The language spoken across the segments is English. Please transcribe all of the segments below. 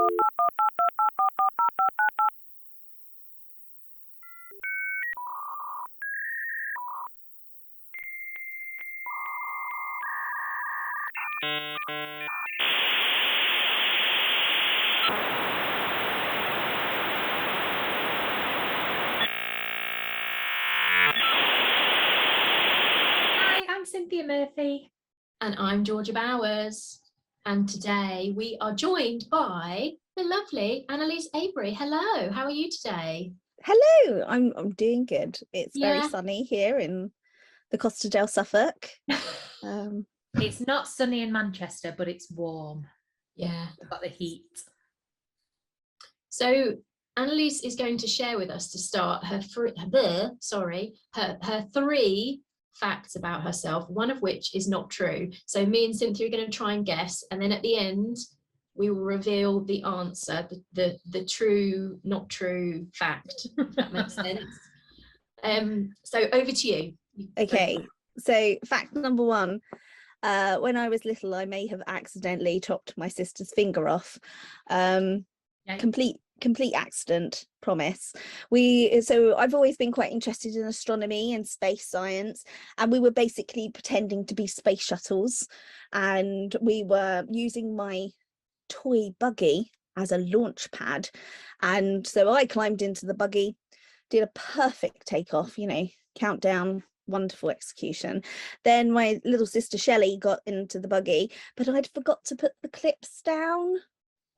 I'm Cynthia Murphy. And I'm Georgia Bowers. And today we are joined by the lovely Annaliese Avery. Hello, how are you today? Hello, I'm doing good. It's very sunny here in the Costa del Suffolk. It's not sunny in Manchester, but it's warm. Yeah. We've got the heat. So Annaliese is going to share with us to start her three facts about herself, one of which is not true. So me and Cynthia are going to try and guess, and then at the end we will reveal the answer, the true, not true fact. If that makes sense. So over to you. Okay, so fact number one. When I was little, I may have accidentally chopped my sister's finger off. Complete accident, promise. So I've always been quite interested in astronomy and space science, and we were basically pretending to be space shuttles, and we were using my toy buggy as a launch pad. And so I climbed into the buggy, did a perfect takeoff, countdown, wonderful execution. Then my little sister Shelley got into the buggy, but I'd forgot to put the clips down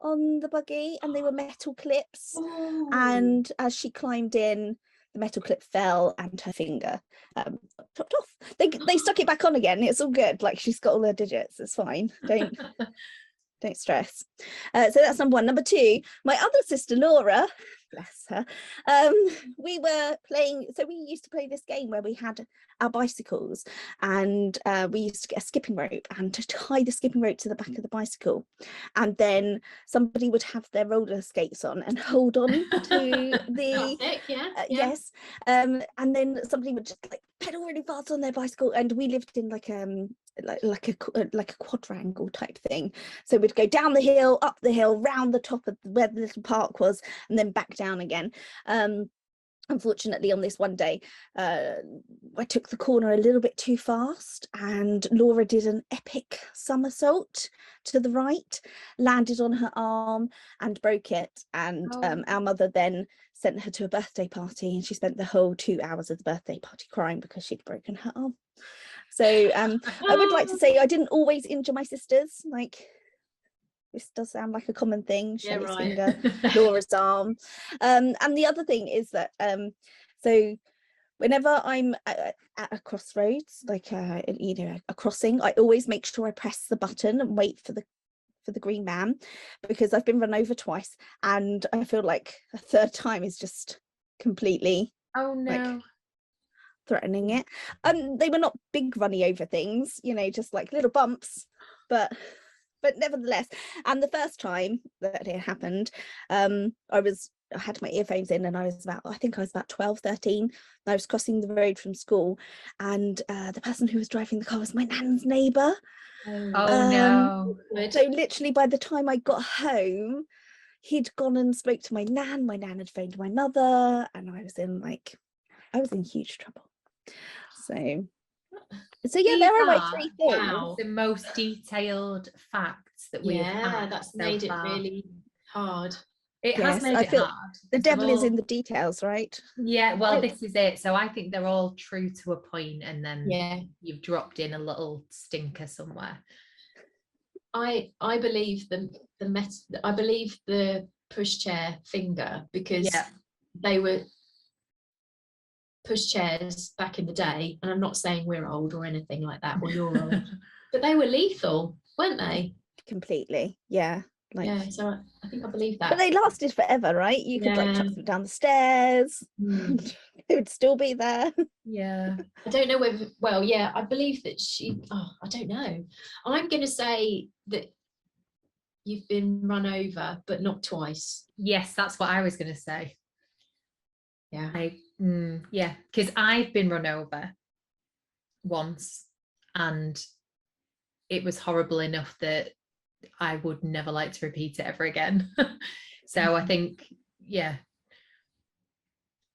on the buggy, and they were metal clips. Ooh. And as she climbed in, the metal clip fell and her finger chopped off. They stuck it back on again. It's all good. Like, she's got all her digits. It's fine. Don't stress. So that's number one. Number two, my other sister Laura, bless her, we were playing, so we used to play this game where we had our bicycles, and we used to get a skipping rope and to tie the skipping rope to the back of the bicycle, and then somebody would have their roller skates on and hold on to the yes, and then somebody would just like pedal really fast on their bicycle, and we lived in like a quadrangle type thing, so we'd go down the hill, up the hill, round the top of where the little park was, and then back down again. Unfortunately, on this one day, I took the corner a little bit too fast, and Laura did an epic somersault to the right, landed on her arm and broke it. And our mother then sent her to a birthday party, and she spent the whole 2 hours of the birthday party crying because she'd broken her arm. So I would like to say I didn't always injure my sisters. Like, this does sound like a common thing. Shelley's finger, Laura's arm. And the other thing is that so whenever I'm at a crossroads, like a crossing, I always make sure I press the button and wait for the green man, because I've been run over twice, and I feel like a third time is just completely threatening it. They were not big runny over things, just like little bumps, but nevertheless. And the first time that it happened, I had my earphones in, and I was about 12, 13, and I was crossing the road from school, and the person who was driving the car was my nan's neighbour. No. So literally by the time I got home, he'd gone and spoke to my nan had phoned my mother, and I was in huge trouble. So yeah, there are my three things. Wow. The most detailed facts that we have had. That's made it really hard. It has made it hard. The devil is in the details, right? Yeah, well, this is it. So I think they're all true to a point, and then you've dropped in a little stinker somewhere. I believe I believe the pushchair finger, because they were pushchairs back in the day, and I'm not saying we're old or anything like that, or you're old, but they were lethal, weren't they? Completely, yeah. So I think I believe that. But they lasted forever, right? You could chuck them down the stairs. They would still be there. Yeah. I don't know whether, I believe that I don't know. I'm going to say that you've been run over, but not twice. Yes, that's what I was going to say. Yeah. Because I've been run over once, and it was horrible enough that I would never like to repeat it ever again. So I think, yeah,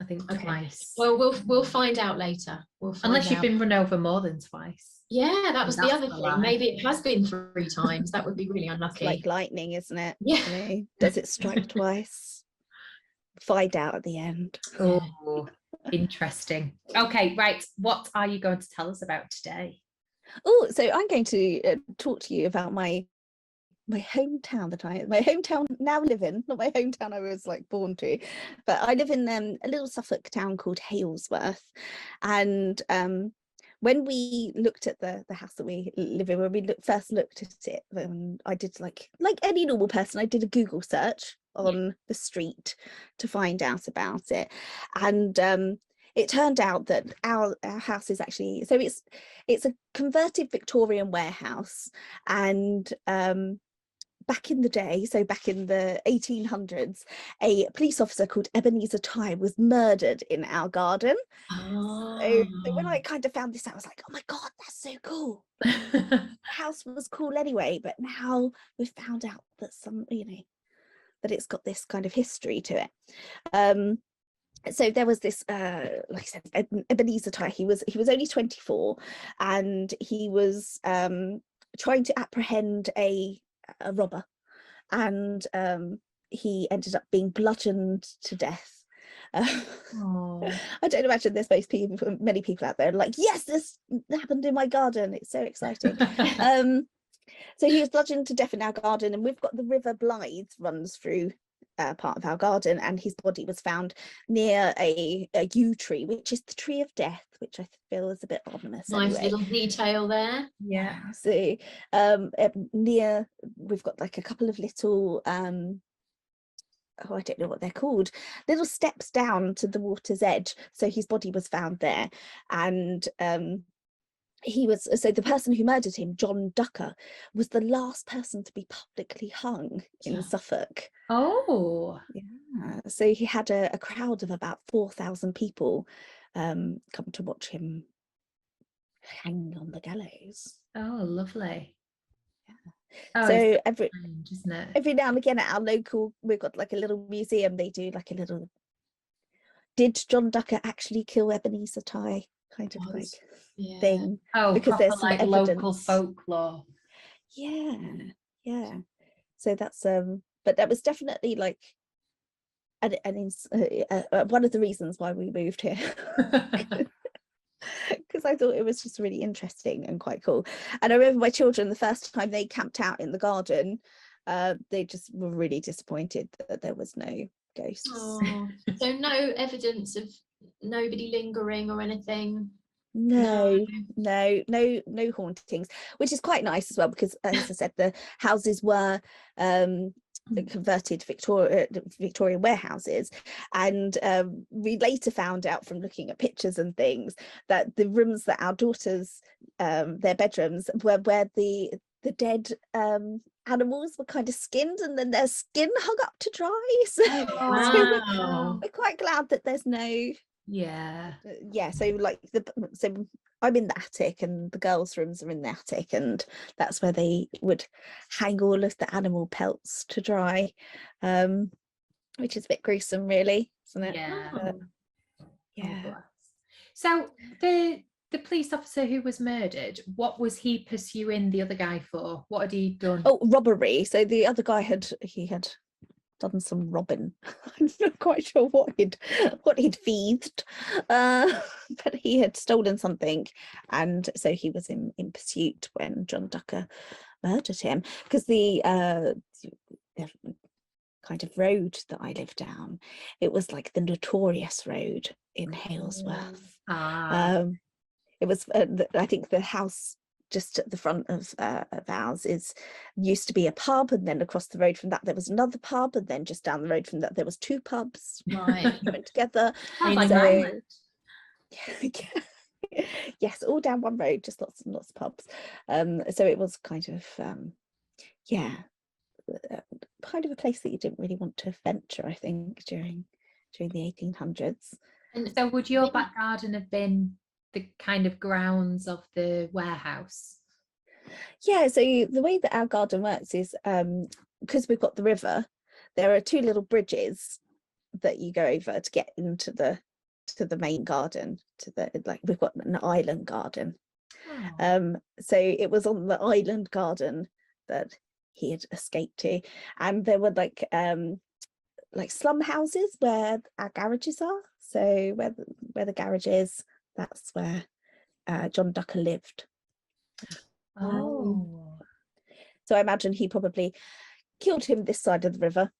I think twice. Well, we'll find out later. Unless you've been run over more than twice. Yeah, that was the other thing. lie. Maybe it has been 3 times. That would be really unlucky. It's like lightning, isn't it? Yeah. You know, does it strike twice? Find out at the end. Oh, interesting. Okay, right. What are you going to tell us about today? Oh, so I'm going to talk to you about my hometown my hometown now live in, not my hometown I was like born to, but I live in a little Suffolk town called Halesworth. And when we looked at the house that we live in, when we first looked at it, I did like any normal person, I did a Google search on the street to find out about it. And it turned out that our house is actually, so it's a converted Victorian warehouse. And back in the day, so back in the 1800s, a police officer called Ebenezer Tighe was murdered in our garden. So when I kind of found this out, I was like, oh my God, that's so cool. The house was cool anyway, but now we've found out that that it's got this kind of history to it. So there was this, like I said, Ebenezer Tighe. He was only 24, and he was trying to apprehend a robber, and he ended up being bludgeoned to death. I don't imagine there's many people out there like, yes, this happened in my garden, it's so exciting. So he was bludgeoned to death in our garden, and we've got the River Blythe runs through part of our garden, and his body was found near a yew tree, which is the tree of death, which I feel is a bit ominous. Nice anyway. little detail there. Yeah. So near, we've got like a couple of little oh, I don't know what they're called, little steps down to the water's edge. So his body was found there, and so the person who murdered him, John Ducker, was the last person to be publicly hung in Suffolk. Oh, yeah. So he had a crowd of about 4,000 people come to watch him hang on the gallows. Oh, lovely. Yeah. Oh, so every now and again at our local, we've got like a little museum, they do like a little, did John Ducker actually kill Ebenezer Tighe kind of like thing? Oh, because proper, there's some like evidence. local folklore. Yeah. So that's but that was definitely like one of the reasons why we moved here. Because I thought it was just really interesting and quite cool. And I remember my children, the first time they camped out in the garden, they just were really disappointed that there was no ghosts. Oh, so no evidence of nobody lingering or anything? No hauntings, which is quite nice as well, because as I said, the houses were converted Victorian warehouses, and we later found out from looking at pictures and things that the rooms that our daughters, their bedrooms, were where the dead animals were kind of skinned, and then their skin hung up to dry. So, wow. we're quite glad that there's no so I'm in the attic, and the girls' rooms are in the attic, and that's where they would hang all of the animal pelts to dry, which is a bit gruesome, really, isn't it? Yeah. So the police officer who was murdered, what was he pursuing the other guy for? What had he done? Oh, robbery. So the other guy had done some robbing. I'm not quite sure what he'd thieved, but he had stolen something, and so he was in pursuit when John Ducker murdered him. Because the kind of road that I live down, it was like the notorious road in Halesworth. It was I think the house just at the front of ours used to be a pub, and then across the road from that there was another pub, and then just down the road from that there was 2 pubs joined together. Yes, all down one road, just lots and lots of pubs. So it was kind of kind of a place that you didn't really want to venture, I think, during the 1800s. And so would your back garden have been the kind of grounds of the warehouse? Yeah, so the way that our garden works is because we've got the river, there are 2 little bridges that you go over to get into the main garden, we've got an island garden. Oh. So it was on the island garden that he had escaped to, and there were like slum houses where our garages are. So where the garage is, that's where John Ducker lived. Oh. So I imagine he probably killed him this side of the river,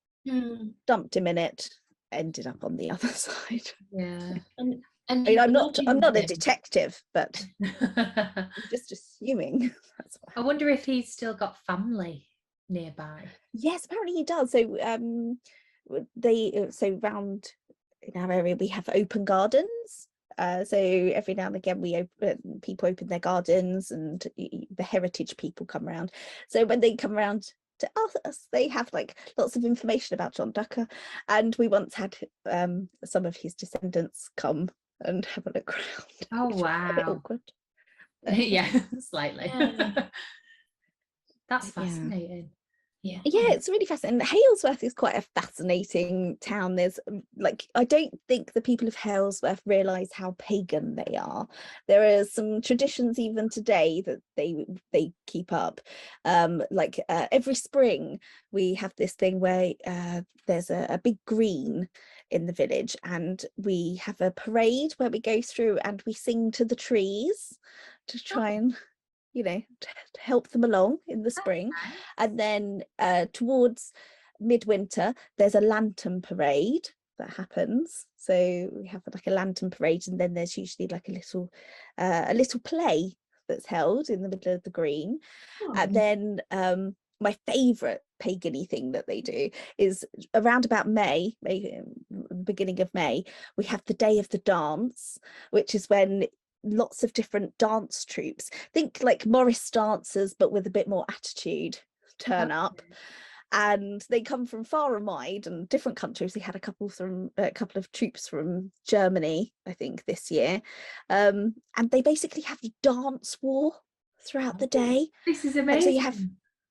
dumped him in it, ended up on the other side. Yeah. And I mean, he I'm not a blamed him. detective, but I'm just assuming that's why. I wonder if he's still got family nearby. Yes, apparently he does. So round in our area we have open gardens. So every now and again people open their gardens, and the heritage people come around. So when they come around to us, they have like lots of information about John Ducker, and we once had some of his descendants come and have a look around. Oh, which was a bit wow. awkward. Yeah, slightly. Yeah. That's Yeah. fascinating. Yeah. Yeah, it's really fascinating. Halesworth is quite a fascinating town. There's I don't think the people of Halesworth realise how pagan they are. There are some traditions even today that they keep up. Every spring we have this thing where there's a big green in the village, and we have a parade where we go through and we sing to the trees to try and to help them along in the spring. And then towards midwinter there's a lantern parade that happens, so we have like a lantern parade, and then there's usually like a little play that's held in the middle of the green. And then my favorite pagan-y thing that they do is around about May, beginning of May, we have the day of the dance, which is when lots of different dance troupes, think like Morris dancers but with a bit more attitude, turn up, and they come from far and wide and different countries. We had a couple of troops from Germany, I think, this year, and they basically have a dance war throughout the day. This is And amazing. so you have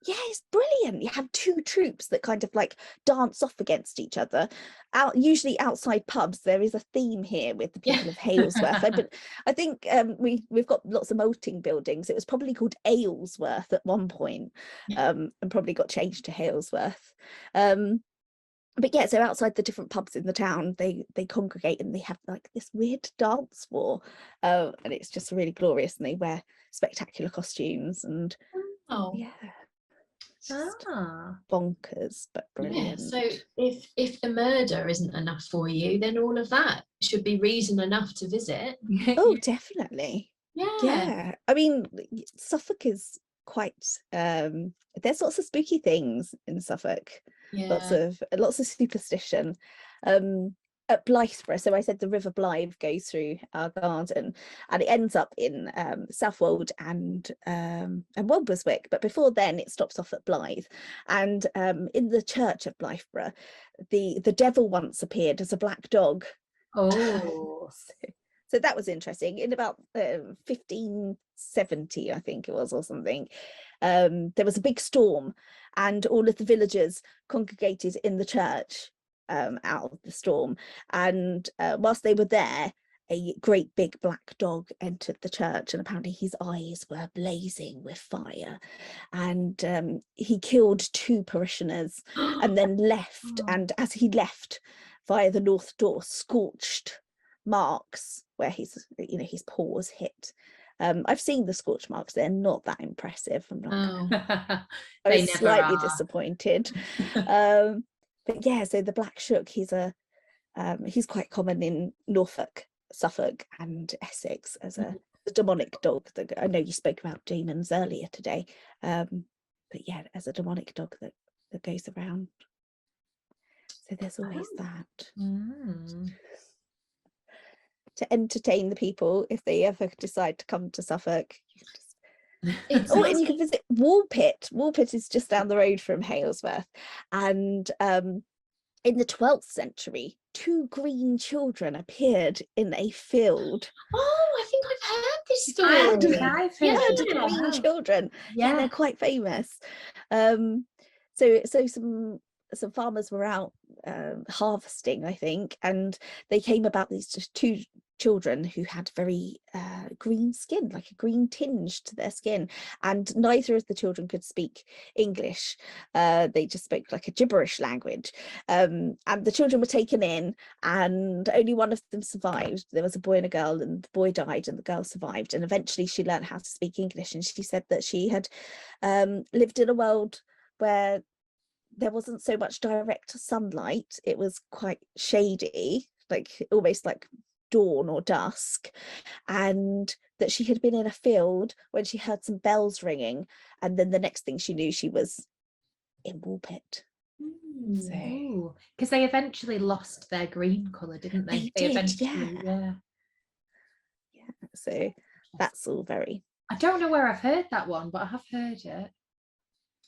it's brilliant. You have 2 troops that kind of like dance off against each other, usually outside pubs. There is a theme here with the people of Halesworth. But I think we've got lots of malting buildings. It was probably called Aylesworth at one point, and probably got changed to Halesworth. But yeah, so outside the different pubs in the town, they congregate and they have like this weird dance war, and it's just really glorious. And they wear spectacular costumes, and just bonkers, but brilliant. So if the murder isn't enough for you, then all of that should be reason enough to visit. Oh, definitely. Yeah. I mean, Suffolk is quite there's lots of spooky things in Suffolk. Lots of superstition. At Blythburgh, so I said the River Blythe goes through our garden, and it ends up in Southwold and Walberswick, but before then it stops off at Blythe. And in the church of Blythburgh, the devil once appeared as a black dog. Oh. So that was interesting. In about 1570, I think it was, or something, there was a big storm, and all of the villagers congregated in the church out of the storm. And whilst they were there, a great big black dog entered the church, and apparently his eyes were blazing with fire. And he killed 2 parishioners and then left. And as he left via the north door, scorched marks where his paws hit. I've seen the scorch marks. They're not that impressive. I was slightly disappointed. But yeah, so the Black Shook, he's quite common in Norfolk, Suffolk and Essex as a demonic dog. That I know you spoke about demons earlier today, but yeah, as a demonic dog that goes around. So there's always that. To entertain the people if they ever decide to come to Suffolk. And you can visit Wallpit. Wallpit is just down the road from Halesworth, and in the 12th century, 2 green children appeared in a field. Oh, I think I've heard Story. I've heard Yeah, it. the green children. Yeah, Yeah. they're quite famous. So some farmers were out harvesting, I think, and they came about these just two children who had very green skin, like a green tinge to their skin, and neither of the children could speak English. They just spoke like a gibberish language, and the children were taken in, and only one of them survived. There was a boy and a girl, and the boy died and the girl survived, and eventually she learned how to speak English, and she said that she had lived in a world where there wasn't so much direct sunlight. It was quite shady, like almost like dawn or dusk, and that she had been in a field when she heard some bells ringing, and then the next thing she knew, she was in Wallpit. So, because they eventually lost their green colour, didn't they? They did, eventually, yeah. So that's all very. I don't know where I've heard that one, but I have heard it.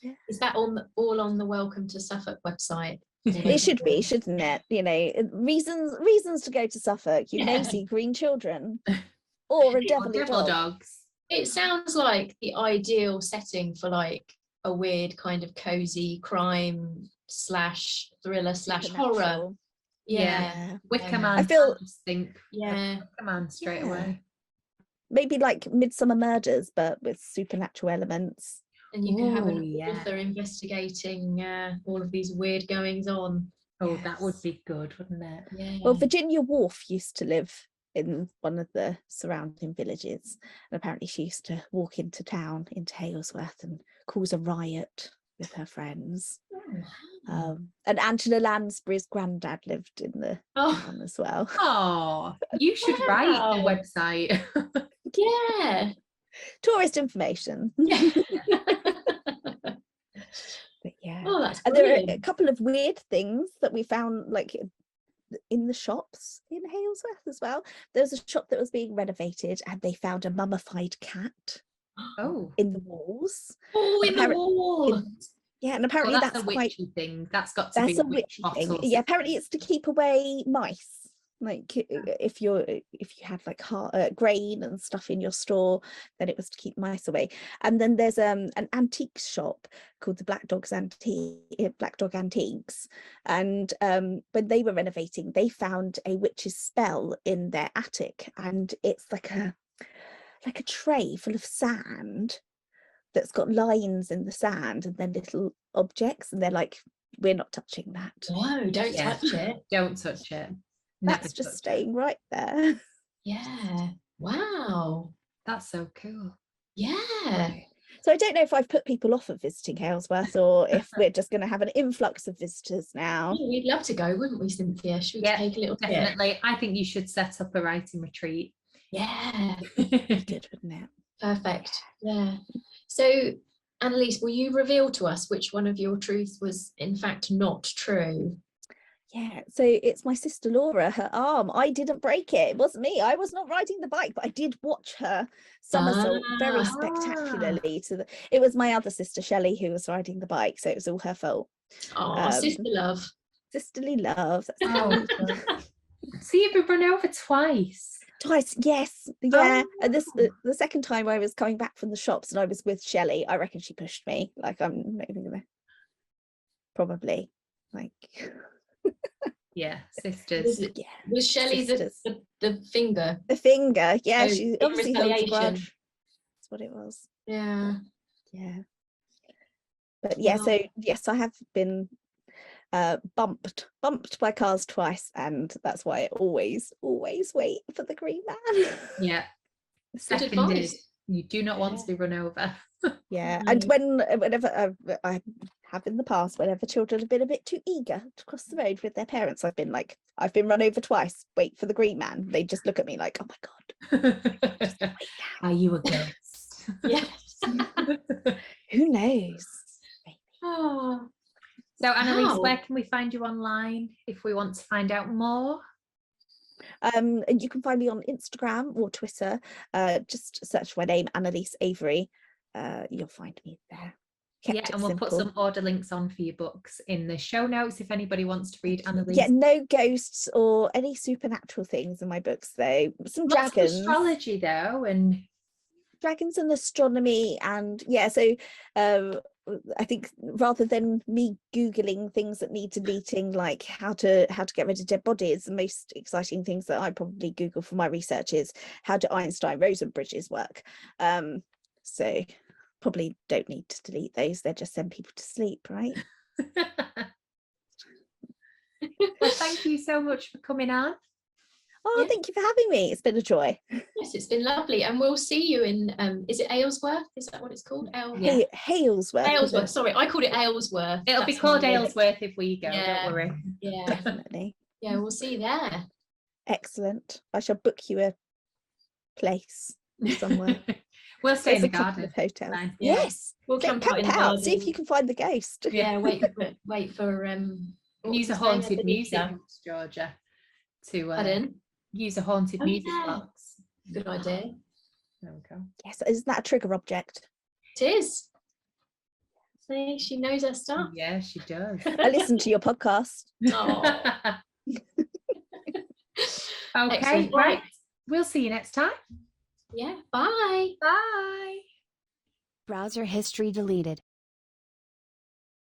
Yeah. Is that all on the Welcome to Suffolk website? It should be, shouldn't it? You know, reasons to go to Suffolk. You may see green children or a devilly Devil dog. dogs. It sounds like the ideal setting for like a weird kind of cozy crime / thriller / horror. Supernatural. Yeah. Wicker Man. I feel- just think Yeah. Wicker Man straight away. Maybe like Midsummer Murders, but with supernatural elements. And you can have an Ooh, yeah. author investigating all of these weird goings on. Oh, that would be good, wouldn't it? Yeah. Well, Virginia Woolf used to live in one of the surrounding villages, and apparently she used to walk into town, into Halesworth, and cause a riot with her friends. And Angela Lansbury's granddad lived in the town as well. Oh, you should write a Wow. website. Yeah. Tourist information. Yeah. But yeah. Oh, that's And there are a brilliant. couple of weird things that we found, like in the shops in Halesworth as well. There was a shop that was being renovated, and they found a mummified cat Oh, in the walls. Oh, in the wall. Yeah, and well, apparently that's that's a quite. witchy thing. That's got to be That's a witchy thing. Yeah, apparently it's to keep away mice. Like if you had like grain and stuff in your store, then it was to keep mice away. And then there's an antique shop called the Black Dog Antiques, and when they were renovating, they found a witch's spell in their attic, and it's like a tray full of sand that's got lines in the sand and then little objects, and they're like, we're not touching that. No, don't touch it. Don't touch it. That's Never just touch staying it. right there. Yeah. Wow. That's so cool. Yeah. So I don't know if I've put people off of visiting Halesworth, or if we're just going to have an influx of visitors now. Yeah, we'd love to go, wouldn't we, Cynthia? Should we take a little trip? Definitely. I think you should set up a writing retreat. Yeah. Good, wouldn't it? Perfect. Yeah. So, Annaliese, will you reveal to us which one of your truths was in fact not true? Yeah, so it's my sister Laura, her arm. I didn't break it. It wasn't me. I was not riding the bike, but I did watch her somersault very spectacularly. It was my other sister Shelley who was riding the bike, so it was all her fault. Oh, sister love. Sisterly love. That's Oh. So you've been run over twice. Twice, yes, yeah. And this the second time I was coming back from the shops and I was with Shelley. I reckon she pushed me. Like, I'm not even gonna. Probably, like. Yeah, sisters. Was Shelley the finger? The finger, yeah. So She in obviously holds a retaliation. grudge. That's what it was. Yeah. Yeah. But yeah, so yes, I have been bumped by cars twice, and that's why I always wait for the green man. Yeah. Seconded, you do not want to be run over. Yeah, and whenever I have in the past, whenever children have been a bit too eager to cross the road with their parents, I've been like, I've been run over twice, wait for the green man. They just look at me like, oh my god. Are you a ghost? Yes. Who knows? Oh. So Annaliese, Wow. where can we find you online if we want to find out more? And you can find me on Instagram or Twitter. Just search my name, Annaliese Avery. You'll find me there. Yeah, and we'll put some order links on for your books in the show notes if anybody wants to read Annaliese. Yeah, no ghosts or any supernatural things in my books though. Some Lots of dragons. astrology though, and dragons and astronomy, and yeah, so I think rather than me googling things that need deleting, like how to get rid of dead bodies, the most exciting things that I probably Google for my research is how do Einstein-Rosen bridges work. So probably don't need to delete those, they just send people to sleep, right? Well, thank you so much for coming on. Oh, Yeah. thank you for having me. It's been a joy. Yes, it's been lovely, and we'll see you in is it Halesworth? Is that what it's called? Yeah. Halesworth. Halesworth. Sorry, I called it Halesworth. It'll be That's called my- Halesworth if we go, Yeah. don't worry. Yeah, Definitely. yeah, we'll see you there. Excellent. I shall book you a place somewhere. We'll stay in There's the a couple garden. of hotels. Fine. Yeah. Yes. We'll Camp camp out in the out. See if garden. you can find the ghost. Yeah, wait for what Use was a his name? haunted music Ebenezer. box, Georgia, to Pardon? use a haunted Oh, music yeah. box. Good idea. There we go. Yes, isn't that a trigger object? It is. See, she knows her stuff. Yeah, she does. I listened to your podcast. Oh. Okay, Excellent. right. We'll see you next time. Yeah. Bye. Bye. Browser history deleted.